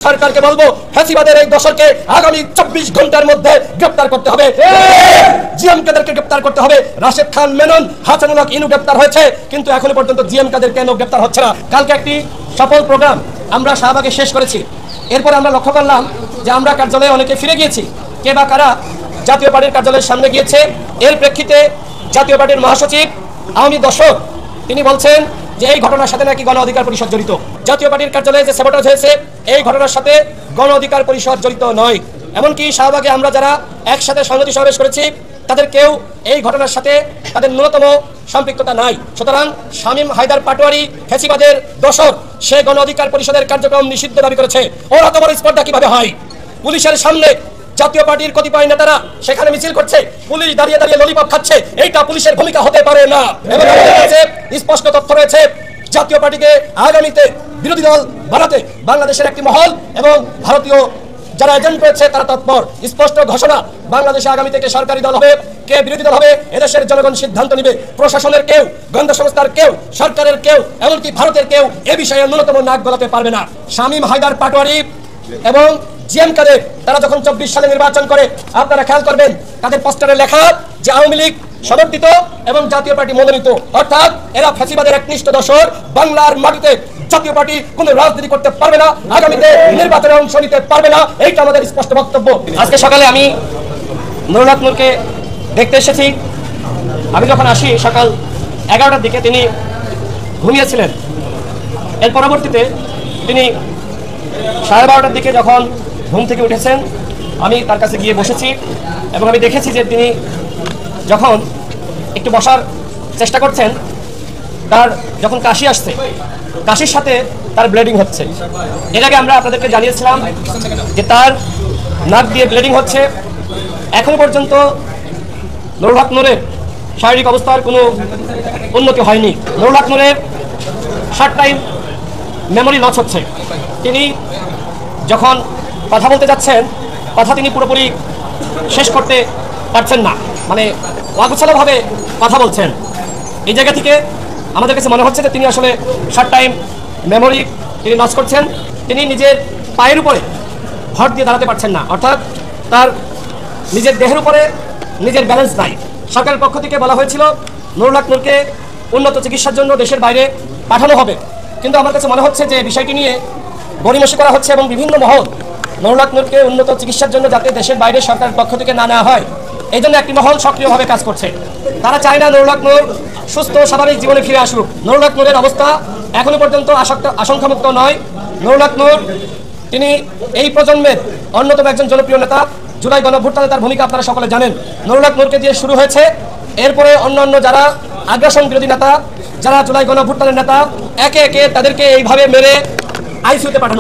সরকারকে বলবো ফ্যাসিবাদের এই দশকে আগামী 24 ঘন্টার মধ্যে গ্রেফতার করতে হবে। জিএম কাদেরকে গ্রেফতার করতে হবে। রাশেদ খান মেনন, হাসানুল হক ইনু গ্রেফতার হয়েছে, কিন্তু এখনো পর্যন্ত জিএম কাদের কেন গ্রেফতার হচ্ছে না? কালকে একটি সফল প্রোগ্রাম আমরা শাহবাগে শেষ করেছি। এরপর আমরা লক্ষ্য করলাম যে আমরা কার্যালয়ে অনেকে ফিরে গিয়েছি, কে বা কারা জাতীয় পার্টির কার্যালয়ের সামনে গিয়েছে। এর প্রেক্ষিতে জাতীয় পার্টির মহাসচিব আওয়ামী দর্শক তিনি বলছেন যে এই ঘটনার সাথে নাকি গণ অধিকার পরিষদ জড়িত। জাতীয় পার্টির কার্যালয়ে যে স্যাবোটাজ হয়েছে এই ঘটনার সাথে গণ অধিকার পরিষদ জড়িত নয়। এমনকি শাহবাগে আমরা যারা একসাথে সংহতি সমাবেশ করেছি তাদের কেউ এই ঘটনার সাথে তাদের ন্যূনতম সম্পৃক্ততা নাই। সুতরাং শামীম হায়দার পাটোয়ারি ফ্যাসিবাদের দোসর, সে গণ অধিকার পরিষদের কার্যক্রম নিষিদ্ধ দাবি করেছে। ওর অত বড় স্পর্ধা কিভাবে হয়? পুলিশের সামনে জাতীয় পার্টির কতিপয় নেতারা সেখানে মিছিল করছে, পুলিশ দাঁড়িয়ে দাঁড়িয়ে ললিপপ খাচ্ছে, এইটা পুলিশের ভূমিকা হতে পারে না। এবং আমাদের কাছে স্পষ্ট তথ্য রয়েছে জাতীয় পার্টিকে আগামীতে বিরোধী দল বানাতে বাংলাদেশের একটি মহল এবং ভারতীয় যারা এজেন্ট রয়েছে তারা তৎপর। স্পষ্ট ঘোষণা, বাংলাদেশে আগামী থেকে সরকারি দল হবে, কে বিরোধী দল হবে এদেশের জনগণ সিদ্ধান্ত নিবে। প্রশাসনের কেউ, গোয়েন্দা সংস্থার কেউ, সরকারের কেউ, এমনকি ভারতের কেউ এ বিষয়ে ন্যূনতম নাক গলাতে পারবে না। শামীম হায়দার পাটোয়ারি এবং জিএম কাদের তারা যখন 24 সালে নির্বাচন করে, আপনারা খেয়াল করবেন তাদের পোস্টারে লেখা যে আওয়ামী লীগ সমর্থিত এবং জাতীয় পার্টি মনোনীত, অর্থাৎ এরা ফ্যাসিবাদের একনিষ্ঠ দোসর। বাংলার মাটিতে জাতীয় পার্টি কোনো রাজনীতি করতে পারবে না, আগামীতে নির্বাচনে অংশ নিতে পারবে না, এইটা আমাদের স্পষ্ট বক্তব্য। আজকে সকালে আমি নুরুল হক নূরকে দেখতে এসেছি। আমি যখন আসি সকাল 11টার দিকে তিনি ঘুমিয়েছিলেন। এর পরবর্তীতে তিনি 12:30টার দিকে যখন ঘুম থেকে উঠেছেন আমি তার কাছে গিয়ে বসেছি এবং আমি দেখেছি যে তিনি যখন একটু বসার চেষ্টা করছেন, তার যখন কাশি আসছে, কাশির সাথে তার ব্লিডিং হচ্ছে। এর আগে আমরা আপনাদেরকে জানিয়েছিলাম যে তার নাক দিয়ে ব্লিডিং হচ্ছে। এখনো পর্যন্ত নুরুল হক নূরের শারীরিক অবস্থার কোনো উন্নতি হয়নি। নুরুল হক নূরের শর্ট টাইম মেমোরি লস হচ্ছে। তিনি যখন কথা বলতে যাচ্ছেন কথা তিনি পুরোপুরি শেষ করতে পারছেন না, মানে অগোছালোভাবে কথা বলছেন। এই জায়গা থেকে আমাদের কাছে মনে হচ্ছে যে তিনি আসলে শর্ট টাইম মেমোরি তিনি লস করছেন। তিনি নিজের পায়ের উপরে ভর দিয়ে দাঁড়াতে পারছেন না, অর্থাৎ তার নিজের দেহের উপরে নিজের ব্যালেন্স নাই। সরকারের পক্ষ থেকে বলা হয়েছিল নুরুল হক নূরকে উন্নত চিকিৎসার জন্য দেশের বাইরে পাঠানো হবে, কিন্তু আমার কাছে মনে হচ্ছে যে বিষয়টি নিয়ে গড়িমসি করা হচ্ছে এবং বিভিন্ন মহল নুরুল হক নূরকে উন্নত চিকিৎসার জন্য যাতে দেশের বাইরে সরকারের পক্ষ থেকে না নেওয়া হয় এই জন্য একটি মহল সক্রিয়ভাবে কাজ করছে। তারা চায় না নুরুল হক নূর সুস্থ স্বাভাবিক জীবনে ফিরে আসুক। নুরুল হক নূরের অবস্থা এখনো পর্যন্ত আশঙ্কামুক্ত নয়। নুরুল হক নূর তিনি এই প্রজন্মের অন্যতম একজন জনপ্রিয় নেতা। জুলাই গণঅভ্যুত্থানে তার ভূমিকা আপনারা সকলে জানেন। নুরুল হক নূরকে দিয়ে শুরু হয়েছে, এরপরে অন্যান্য যারা আগ্রাসন বিরোধী নেতা, যারা জুলাই গণঅভ্যুত্থানের নেতা, একে একে তাদেরকে এইভাবে মেরে আইসিইউতে পাঠানো।